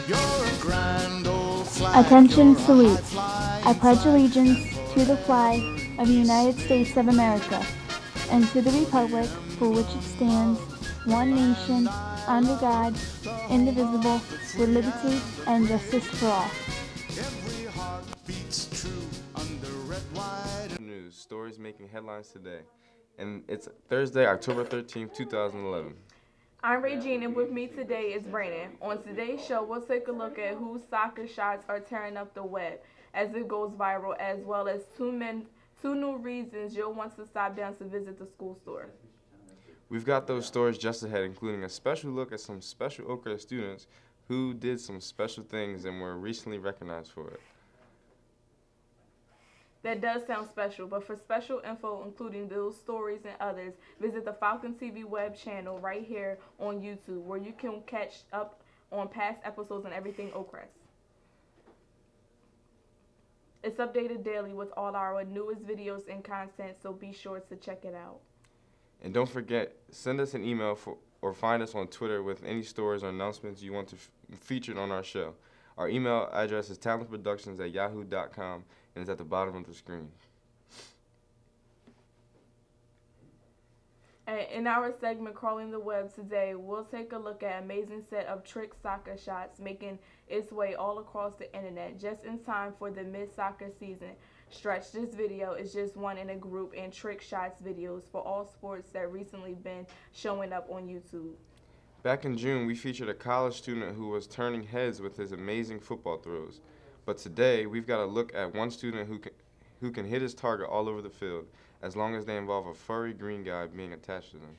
You're a grand old flag. Attention, salute. I pledge allegiance to the flag of the United States of America and to the republic for which it stands, one nation, under God, indivisible, with liberty and justice for all. Every heart beats true under red, white. News stories making headlines today, and it's Thursday, October 13th, 2011. I'm Regine, and with me today is Brandon. On today's show, we'll take a look at whose soccer shots are tearing up the web as it goes viral, as well as two new reasons you'll want to stop down to visit the school store. We've got those stories just ahead, including a special look at some special Oakcrest students who did some special things and were recently recognized for it. That does sound special, but for special info, including those stories and others, visit the Falcon TV web channel right here on YouTube, where you can catch up on past episodes and everything Oakcrest. It's updated daily with all our newest videos and content, so be sure to check it out. And don't forget, send us an email or find us on Twitter with any stories or announcements you want to featured on our show. Our email address is talentproductions@yahoo.com and it's at the bottom of the screen. In our segment, Crawling the Web, today, we'll take a look at an amazing set of trick soccer shots making its way all across the internet just in time for the mid-soccer season stretch. This video is just one in a group and trick shots videos for all sports that recently been showing up on YouTube. Back in June, we featured a college student who was turning heads with his amazing football throws. But today, we've got a look at one student who can hit his target all over the field, as long as they involve a furry green guy being attached to them.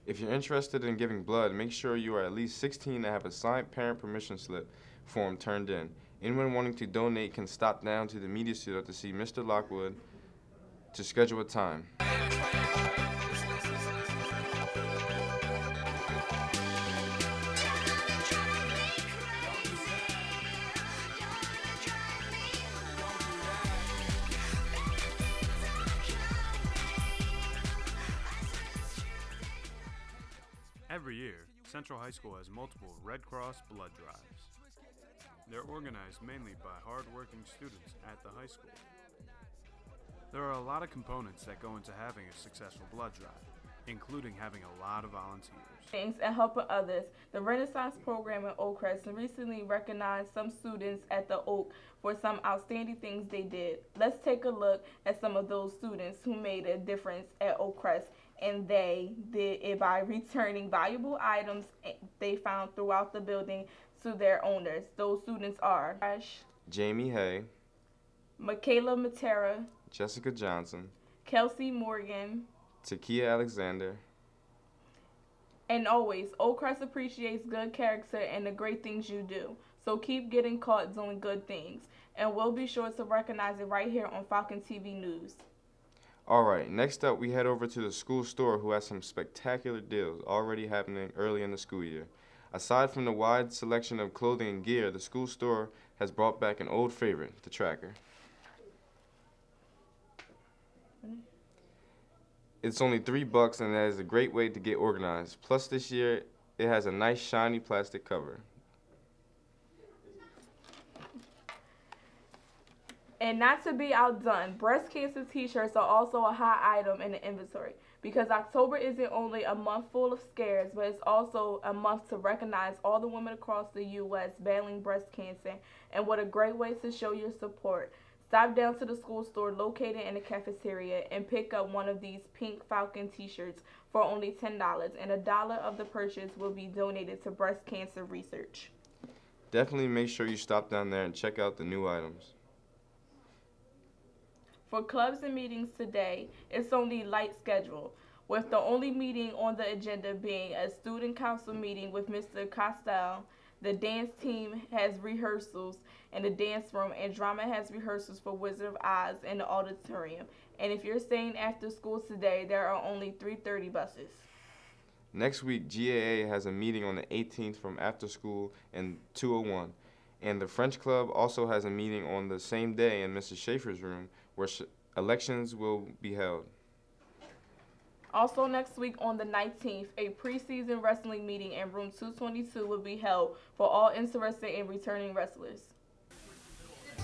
If you're interested in giving blood, make sure you are at least 16 and have a signed parent permission slip form turned in. Anyone wanting to donate can stop down to the media studio to see Mr. Lockwood to schedule a time. Every year, Central High School has multiple Red Cross blood drives. They're organized mainly by hard-working students at the high school. There are a lot of components that go into having a successful blood drive, including having a lot of volunteers. And helping others. The Renaissance program at Oakcrest recently recognized some students at the Oak for some outstanding things they did. Let's take a look at some of those students who made a difference at Oakcrest, and they did it by returning valuable items they found throughout the building to their owners. Those students are Jamie Hay, Michaela Matera, Jessica Johnson, Kelsey Morgan, Takia Alexander. And always, Oakcrest appreciates good character and the great things you do. so keep getting caught doing good things. And we'll be sure to recognize it right here on Falcon TV News. All right, next up we head over to the school store, who has some spectacular deals already happening early in the school year. Aside from the wide selection of clothing and gear, the school store has brought back an old favorite, the tracker. It's only $3 and that is a great way to get organized. Plus this year it has a nice shiny plastic cover. And not to be outdone, breast cancer t-shirts are also a hot item in the inventory, because October isn't only a month full of scares, but it's also a month to recognize all the women across the U.S. battling breast cancer, and what a great way to show your support. Stop down to the school store located in the cafeteria and pick up one of these pink Falcon t-shirts for only $10, and $1 of the purchase will be donated to breast cancer research. Definitely make sure you stop down there and check out the new items. For clubs and meetings today, it's only light schedule, with the only meeting on the agenda being a student council meeting with Mr. Costel. The dance team has rehearsals in the dance room, and drama has rehearsals for Wizard of Oz in the auditorium. And if you're staying after school today, there are only 3:30 buses. Next week, GAA has a meeting on the 18th from after school in 201. And the French Club also has a meeting on the same day in Mr. Schaefer's room, where elections will be held. Also next week on the 19th, a preseason wrestling meeting in room 222 will be held for all interested in returning wrestlers.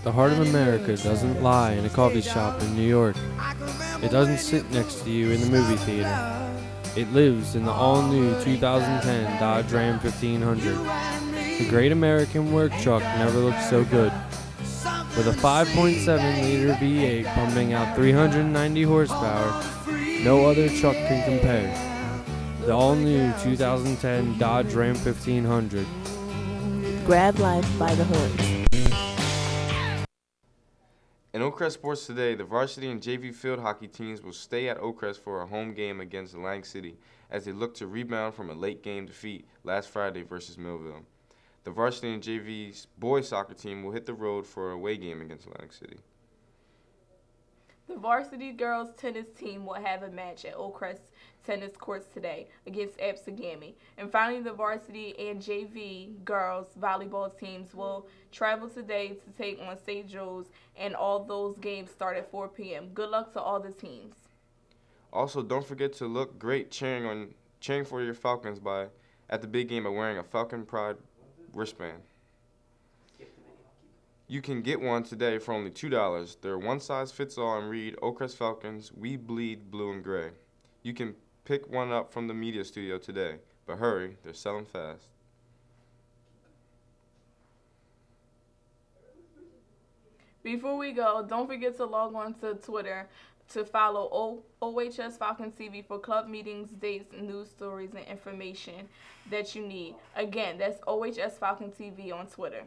The heart of America doesn't lie in a coffee shop in New York. It doesn't sit next to you in the movie theater. It lives in the all-new 2010 Dodge Ram 1500. The great American work truck never looked so good. With a 5.7-liter V8 pumping out 390 horsepower, no other truck can compare. The all-new 2010 Dodge Ram 1500. Grab life by the horns. In Oakcrest Sports today, the varsity and JV field hockey teams will stay at Oakcrest for a home game against Lang City as they look to rebound from a late game defeat last Friday versus Millville. The varsity and JV boys soccer team will hit the road for a away game against Atlantic City. The varsity girls tennis team will have a match at Oakcrest tennis courts today against Absegami. And finally, the varsity and JV girls volleyball teams will travel today to take on St. Joe's, and all those games start at 4 p.m. Good luck to all the teams. Also, don't forget to look great cheering for your Falcons at the big game by wearing a Falcon Pride wristband. You can get one today for only $2. They're one size fits all and read Oakcrest Falcons, we bleed blue and gray. You can pick one up from the media studio today, but hurry, they're selling fast. Before we go, don't forget to log on to Twitter to follow OHS Falcon TV for club meetings, dates, news stories, and information that you need. Again, that's OHS Falcon TV on Twitter.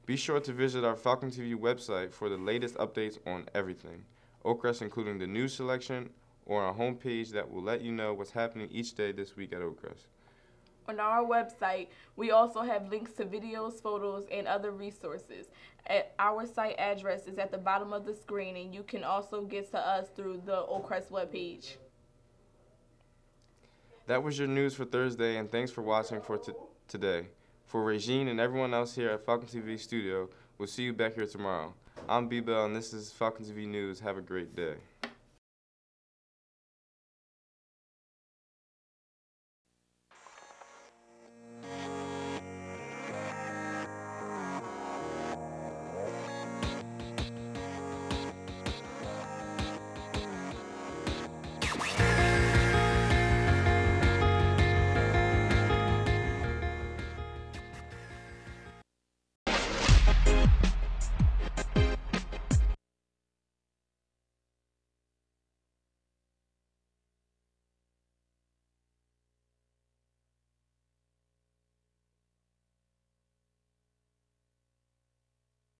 Be sure to visit our Falcon TV website for the latest updates on everything, Oakcrest, including the news selection or our homepage that will let you know what's happening each day this week at Oakcrest. On our website, we also have links to videos, photos, and other resources. Our site address is at the bottom of the screen, and you can also get to us through the Oakcrest webpage. That was your news for Thursday, and thanks for watching for today. For Regine and everyone else here at Falcon TV Studio, we'll see you back here tomorrow. I'm B-Bell, and this is Falcon TV News. Have a great day.